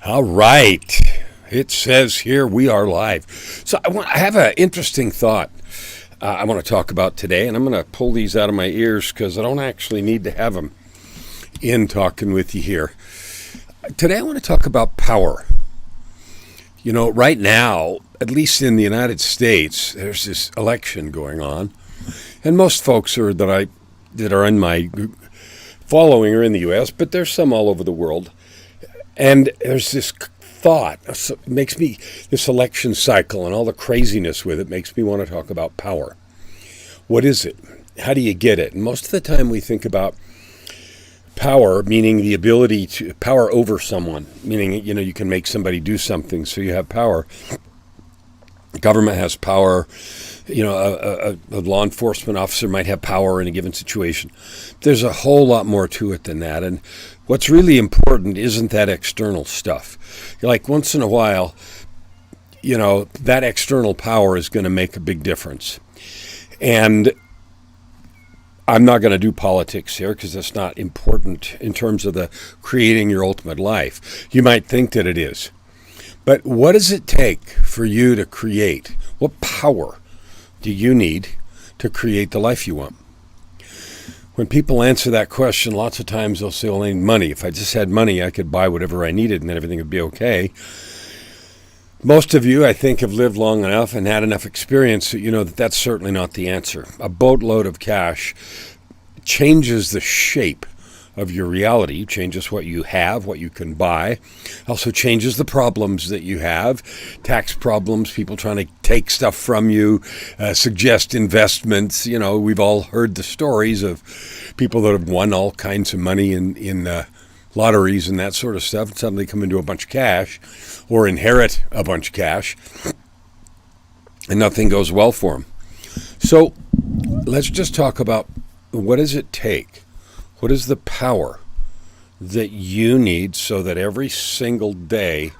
All right. It says here we are live. So I have an interesting thought I want to talk about today, and I'm going to pull these out of my ears because I don't actually need to have them in talking with you here. Today I want to talk about power. You know, right now, at least in the United States, there's this election going on, and most folks that are in my following are in the U.S., but there's some all over the world. And there's this thought, makes me, this election cycle and all the craziness with it makes me want to talk about power. What is it? How do you get it? And most of the time we think about power, meaning the ability to power over someone, meaning, you can make somebody do something, so you have power. Government has power. A law enforcement officer might have power in a given situation. There's a whole lot more to it than that. And what's really important isn't that external stuff. Like once in a while, that external power is going to make a big difference. And I'm not going to do politics here because that's not important in terms of the creating your ultimate life. You might think that it is. But what does it take for you to create? What power do you need to create the life you want? When people answer that question, lots of times they'll say, well, I need money. If I just had money, I could buy whatever I needed and then everything would be okay. Most of you, I think, have lived long enough and had enough experience that you know that that's certainly not the answer. A boatload of cash changes the shape of your reality, changes what you have, what you can buy, also changes the problems that you have, tax problems, people trying to take stuff from you, suggest investments. We've all heard the stories of people that have won all kinds of money in lotteries and that sort of stuff, and suddenly come into a bunch of cash or inherit a bunch of cash, and nothing goes well for them. So let's just talk about what does it take? What is the power that you need so that every single day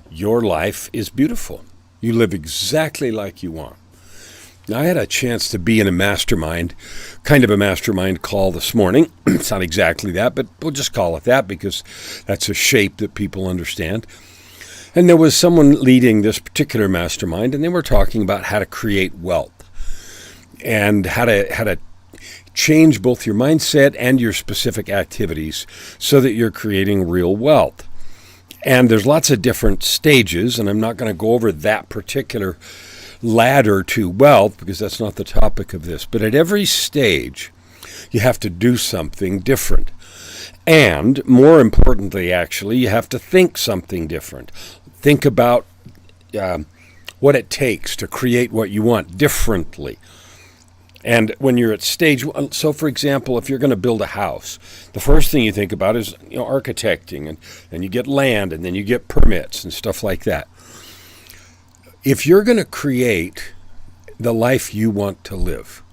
your life is beautiful? You live exactly like you want. Now, I had a chance to be in a mastermind, kind of a mastermind call this morning. It's not exactly that, but we'll just call it that because that's a shape that people understand. And there was someone leading this particular mastermind, and they were talking about how to create wealth and how to change both your mindset and your specific activities so that you're creating real wealth. And there's lots of different stages, and I'm not going to go over that particular ladder to wealth because that's not the topic of this. But at every stage, you have to do something different. And more importantly, actually, you have to think something different. Think about what it takes to create what you want differently. And when you're at stage one, so for example, if you're going to build a house, the first thing you think about is architecting, and then you get land, and then you get permits and stuff like that. If you're going to create the life you want to live,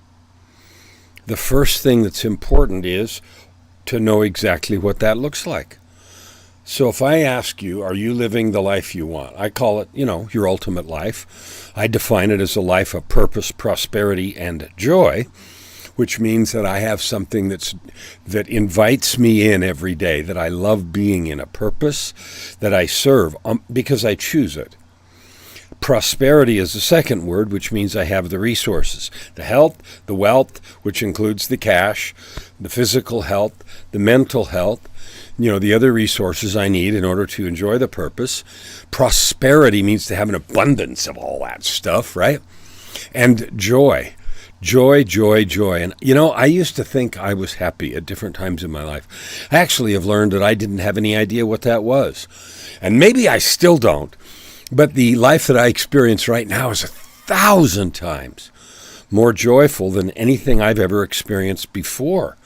the first thing that's important is to know exactly what that looks like. So if I ask you, are you living the life you want? I call it, your ultimate life. I define it as a life of purpose, prosperity, and joy, which means that I have something that invites me in every day, that I love being in, a purpose that I serve because I choose it. Prosperity is the second word, which means I have the resources, the health, the wealth, which includes the cash, the physical health, the mental health, the other resources I need in order to enjoy the purpose. Prosperity means to have an abundance of all that stuff, right? And joy. Joy. And, I used to think I was happy at different times in my life. I actually have learned that I didn't have any idea what that was. And maybe I still don't. But the life that I experience right now is 1,000 times more joyful than anything I've ever experienced before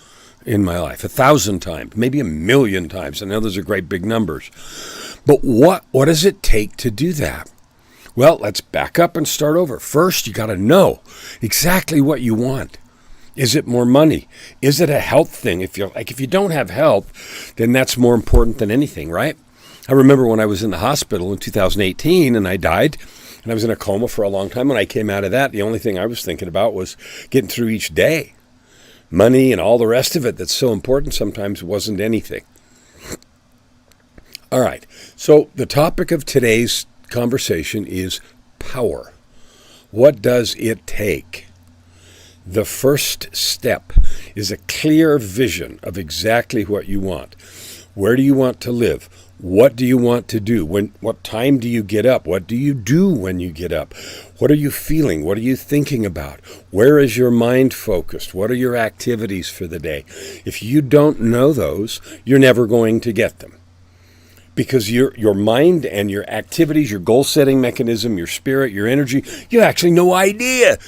in my life. 1,000 times, maybe 1,000,000 times. I know those are great big numbers. But what does it take to do that? Well, let's back up and start over. First, you got to know exactly what you want. Is it more money? Is it a health thing? If you don't have health, then that's more important than anything, right? I remember when I was in the hospital in 2018 and I died, and I was in a coma for a long time. When I came out of that, the only thing I was thinking about was getting through each day. Money and all the rest of it that's so important sometimes wasn't anything. All right. So the topic of today's conversation is power. What does it take? The first step is a clear vision of exactly what you want. Where do you want to live? What do you want to do? What time do you get up? What do you do when you get up? What are you feeling? What are you thinking about? Where is your mind focused? What are your activities for the day? If you don't know those, you're never going to get them. Because your mind and your activities, your goal-setting mechanism, your spirit, your energy, you have actually no idea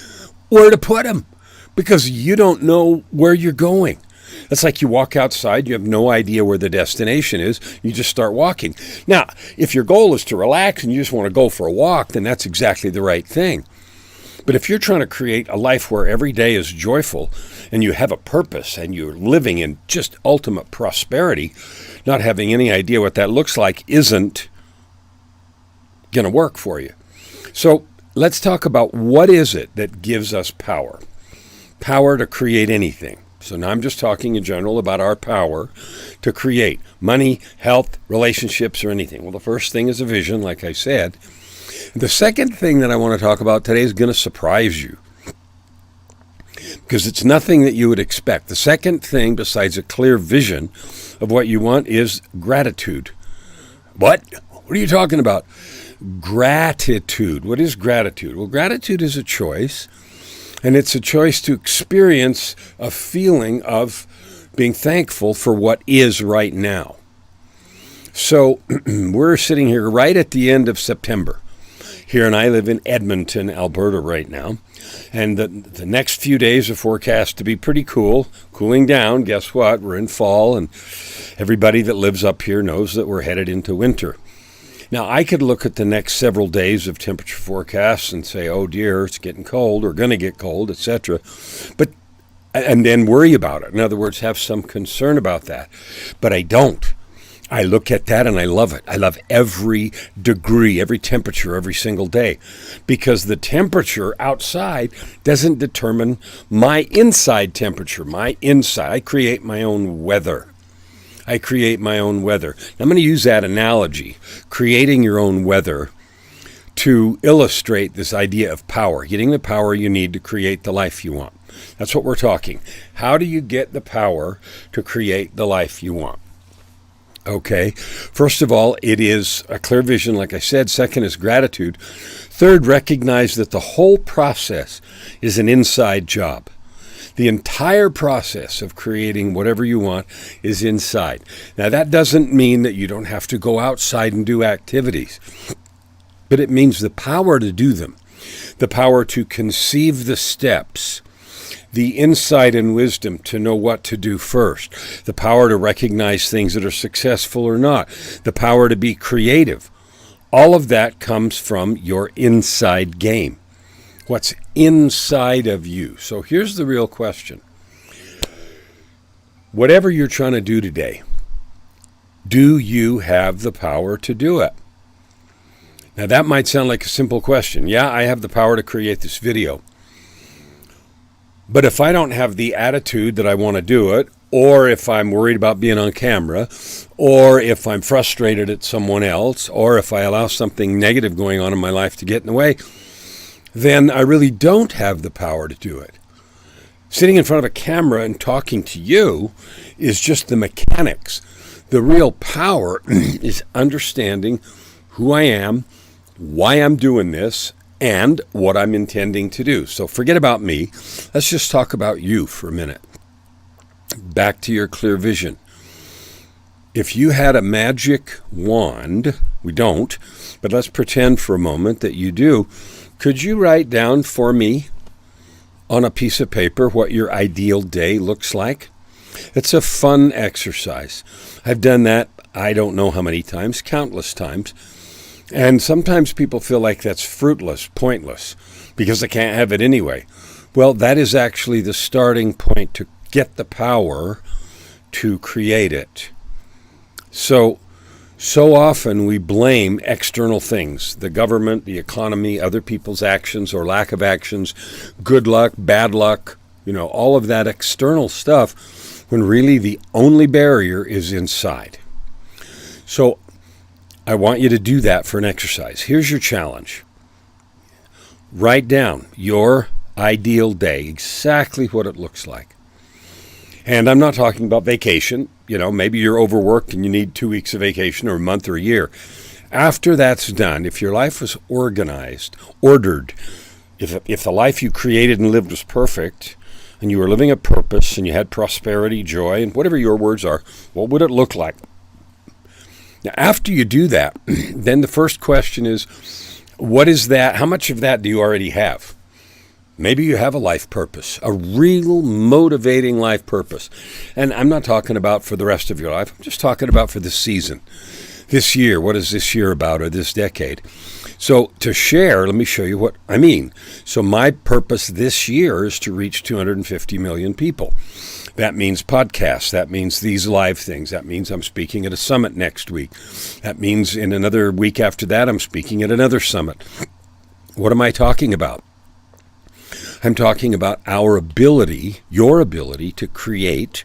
where to put them because you don't know where you're going. It's like you walk outside, you have no idea where the destination is, you just start walking. Now, if your goal is to relax and you just want to go for a walk, then that's exactly the right thing. But if you're trying to create a life where every day is joyful and you have a purpose and you're living in just ultimate prosperity, not having any idea what that looks like isn't going to work for you. So let's talk about what is it that gives us power. Power to create anything. So now I'm just talking in general about our power to create money, health, relationships, or anything. Well, the first thing is a vision, like I said. The second thing that I want to talk about today is going to surprise you because it's nothing that you would expect. The second thing, besides a clear vision of what you want, is gratitude. What? What are you talking about? Gratitude. What is gratitude? Well, gratitude is a choice. And it's a choice to experience a feeling of being thankful for what is right now. So we're sitting here right at the end of September. Here, and I live in Edmonton, Alberta right now. And the next few days are forecast to be pretty cool, cooling down. Guess what? We're in fall, and everybody that lives up here knows that we're headed into winter. Now, I could look at the next several days of temperature forecasts and say, oh dear, it's getting cold, or going to get cold, etc. And then worry about it. In other words, have some concern about that. But I don't. I look at that and I love it. I love every degree, every temperature, every single day. Because the temperature outside doesn't determine my inside temperature. I create my own weather. I create my own weather. Now, I'm going to use that analogy, creating your own weather, to illustrate this idea of power, getting the power you need to create the life you want. That's what we're talking. How do you get the power to create the life you want? Okay, first of all, it is a clear vision, like I said. Second is gratitude. Third, recognize that the whole process is an inside job. The entire process of creating whatever you want is inside. Now, that doesn't mean that you don't have to go outside and do activities, but it means the power to do them, the power to conceive the steps, the insight and wisdom to know what to do first, the power to recognize things that are successful or not, the power to be creative. All of that comes from your inside game. What's inside of you. So here's the real question. Whatever you're trying to do today, do you have the power to do it? Now that might sound like a simple question. Yeah, I have the power to create this video. But if I don't have the attitude that I want to do it, or if I'm worried about being on camera, or if I'm frustrated at someone else, or if I allow something negative going on in my life to get in the way, then I really don't have the power to do it. Sitting in front of a camera and talking to you is just the mechanics. The real power is understanding who I am, why I'm doing this, and what I'm intending to do. So forget about me. Let's just talk about you for a minute. Back to your clear vision. If you had a magic wand, we don't, but let's pretend for a moment that you do. Could you write down for me on a piece of paper what your ideal day looks like? It's a fun exercise. I've done that, I don't know how many times, countless times. And sometimes people feel like that's fruitless, pointless, because they can't have it anyway. Well, that is actually the starting point to get the power to create it. So often we blame external things, the government, the economy, other people's actions or lack of actions, good luck, bad luck, all of that external stuff, when really the only barrier is inside. So I want you to do that for an exercise. Here's your challenge. Write down your ideal day, exactly what it looks like. And I'm not talking about vacation. Maybe you're overworked and you need 2 weeks of vacation or a month or a year. After that's done, if your life was ordered, if the life you created and lived was perfect, and you were living a purpose, and you had prosperity, joy, and whatever your words are, what would it look like? Now, after you do that, then the first question is, what is that? How much of that do you already have? Maybe you have a life purpose, a real motivating life purpose. And I'm not talking about for the rest of your life. I'm just talking about for this season, this year. What is this year about, or this decade? So to share, let me show you what I mean. So my purpose this year is to reach 250 million people. That means podcasts. That means these live things. That means I'm speaking at a summit next week. That means in another week after that, I'm speaking at another summit. What am I talking about? I'm talking about your ability to create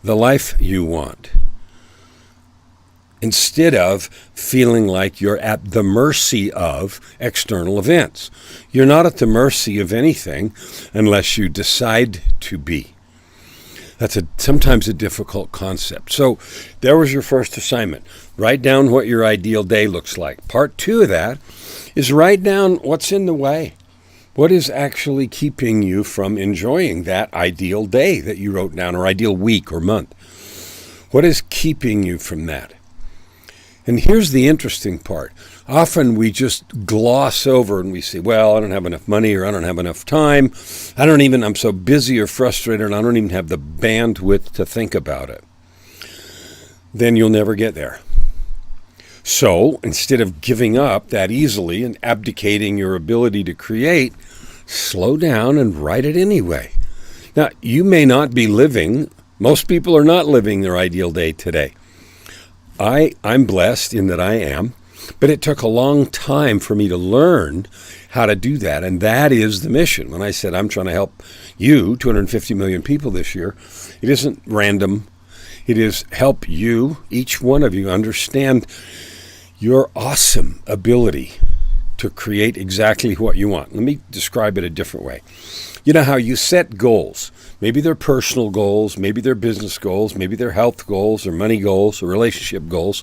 the life you want, instead of feeling like you're at the mercy of external events. You're not at the mercy of anything unless you decide to be. That's sometimes a difficult concept. So there was your first assignment. Write down what your ideal day looks like. Part 2 of that is write down what's in the way. What is actually keeping you from enjoying that ideal day that you wrote down, or ideal week or month? What is keeping you from that? And here's the interesting part. Often we just gloss over and we say, well, I don't have enough money, or I don't have enough time. I'm so busy or frustrated, and I don't even have the bandwidth to think about it. Then you'll never get there. So instead of giving up that easily and abdicating your ability to create, slow down and write it anyway. Now, you may not be most people are not living their ideal day today. I'm blessed in that I am, but it took a long time for me to learn how to do that, and that is the mission. When I said I'm trying to help you, 250 million people this year, it isn't random. It is help you, each one of you, understand your awesome ability to create exactly what you want. Let me describe it a different way. You know how you set goals. Maybe they're personal goals, maybe they're business goals, maybe they're health goals or money goals or relationship goals.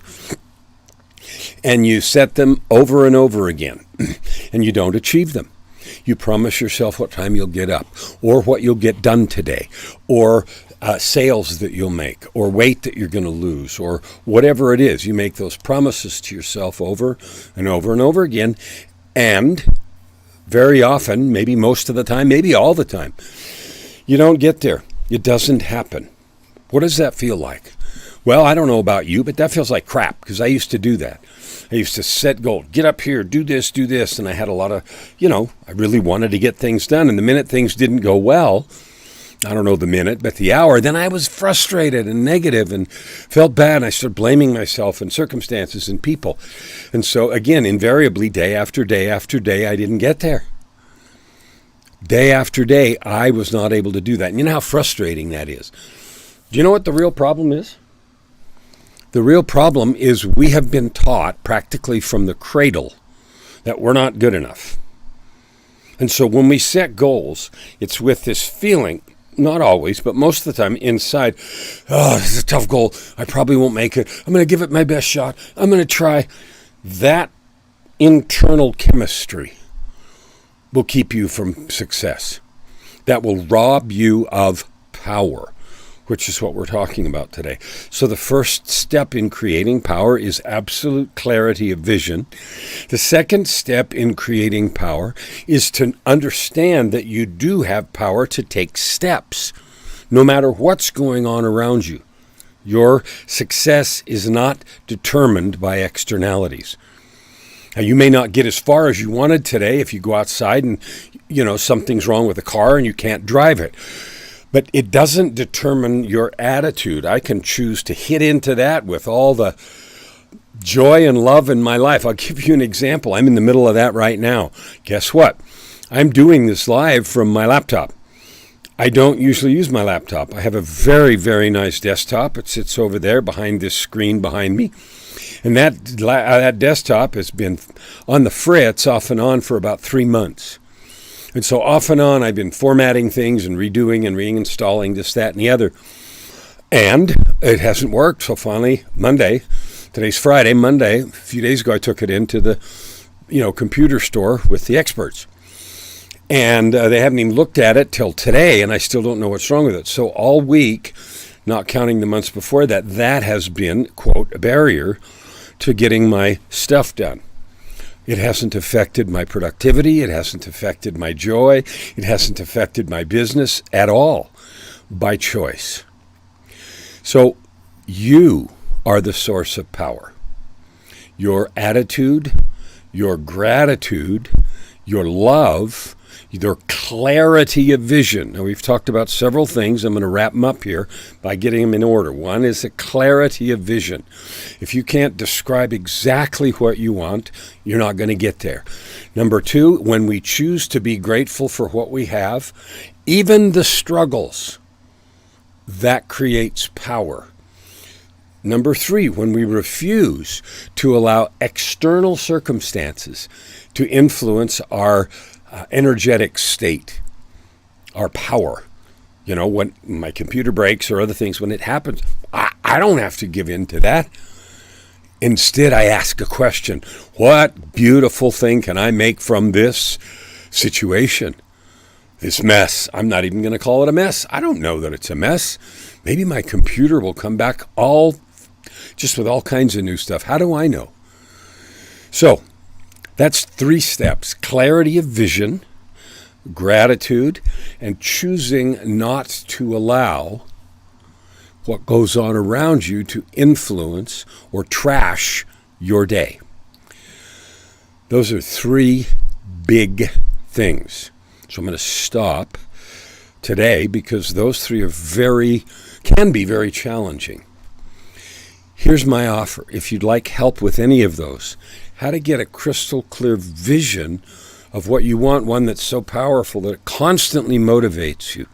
And you set them over and over again, and you don't achieve them. You promise yourself what time you'll get up, or what you'll get done today, or sales that you'll make, or weight that you're going to lose, or whatever it is. You make those promises to yourself over and over and over again, and very often, maybe most of the time, maybe all the time, you don't get there. It doesn't happen. What does that feel like? Well, I don't know about you, but that feels like crap, because I used to do that. I used to set goals, get up here, do this, and I had a lot of, I really wanted to get things done, and the minute things didn't go well, I don't know the minute, but the hour, then I was frustrated and negative and felt bad, and I started blaming myself and circumstances and people. And so, again, invariably, day after day after day, I didn't get there. Day after day, I was not able to do that. And you know how frustrating that is. Do you know what the real problem is? The real problem is we have been taught practically from the cradle that we're not good enough. And so when we set goals, it's with this feeling, not always, but most of the time inside, oh, this is a tough goal. I probably won't make it. I'm going to give it my best shot. I'm going to try. That internal chemistry will keep you from success. That will rob you of power, which is what we're talking about today. So the first step in creating power is absolute clarity of vision. The second step in creating power is to understand that you do have power to take steps, no matter what's going on around you. Your success is not determined by externalities. Now, you may not get as far as you wanted today if you go outside and, something's wrong with the car and you can't drive it. But it doesn't determine your attitude. I can choose to hit into that with all the joy and love in my life. I'll give you an example. I'm in the middle of that right now. Guess what? I'm doing this live from my laptop. I don't usually use my laptop. I have a very, very nice desktop. It sits over there behind this screen behind me. And that desktop has been on the fritz off and on for about 3 months. And so off and on, I've been formatting things and redoing and reinstalling this, that, and the other. And it hasn't worked. So finally, Monday, today's Friday, Monday, a few days ago, I took it into the computer store with the experts. And they haven't even looked at it till today, and I still don't know what's wrong with it. So all week, not counting the months before that, that has been, quote, a barrier to getting my stuff done. It hasn't affected my productivity. It hasn't affected my joy. It hasn't affected my business at all by choice. So you are the source of power. Your attitude, your gratitude, your love, your clarity of vision. Now, we've talked about several things. I'm going to wrap them up here by getting them in order. One is the clarity of vision. If you can't describe exactly what you want, you're not going to get there. Number two, when we choose to be grateful for what we have, even the struggles, that creates power. Number three, when we refuse to allow external circumstances to influence our energetic state, our power. When my computer breaks or other things, when it happens, I don't have to give in to that. Instead, I ask a question. What beautiful thing can I make from this situation? This mess. I'm not even going to call it a mess. I don't know that it's a mess. Maybe my computer will come back just with all kinds of new stuff. How do I know? So, that's 3 steps: clarity of vision, gratitude, and choosing not to allow what goes on around you to influence or trash your day. Those are 3 big things. So I'm going to stop today because those 3 can be very challenging. Here's my offer. If you'd like help with any of those, how to get a crystal clear vision of what you want, one that's so powerful that it constantly motivates you.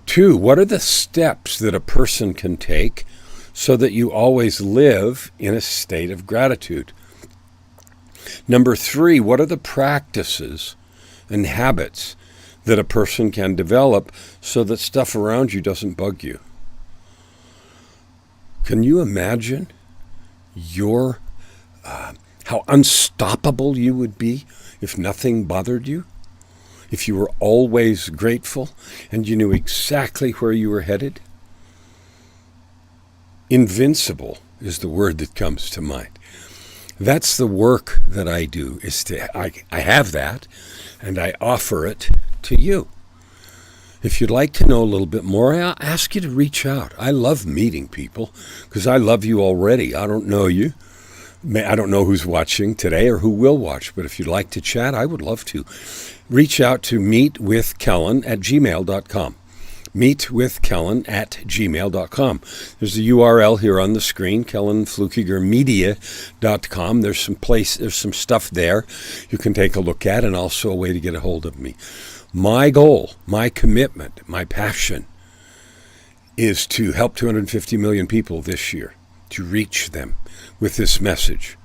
2, what are the steps that a person can take so that you always live in a state of gratitude? Number 3, what are the practices and habits that a person can develop so that stuff around you doesn't bug you? Can you imagine how unstoppable you would be if nothing bothered you? If you were always grateful and you knew exactly where you were headed? Invincible is the word that comes to mind. That's the work that I do. I have that, and I offer it to you. If you'd like to know a little bit more, I'll ask you to reach out. I love meeting people because I love you already. I don't know you. I don't know who's watching today or who will watch, but if you'd like to chat, I would love to. Reach out to meetwithkellan@gmail.com. meetwithkellan@gmail.com. There's a URL here on the screen, kellanflukigermedia.com. There's some stuff there you can take a look at, and also a way to get a hold of me. My goal, my commitment, my passion is to help 250 million people this year, to reach them with this message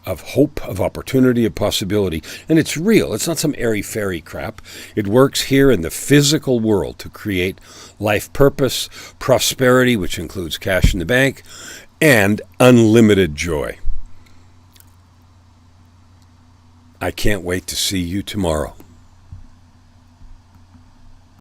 of hope, of opportunity, of possibility. And it's real. It's not some airy-fairy crap. It works here in the physical world to create life purpose, prosperity, which includes cash in the bank, and unlimited joy. I can't wait to see you tomorrow.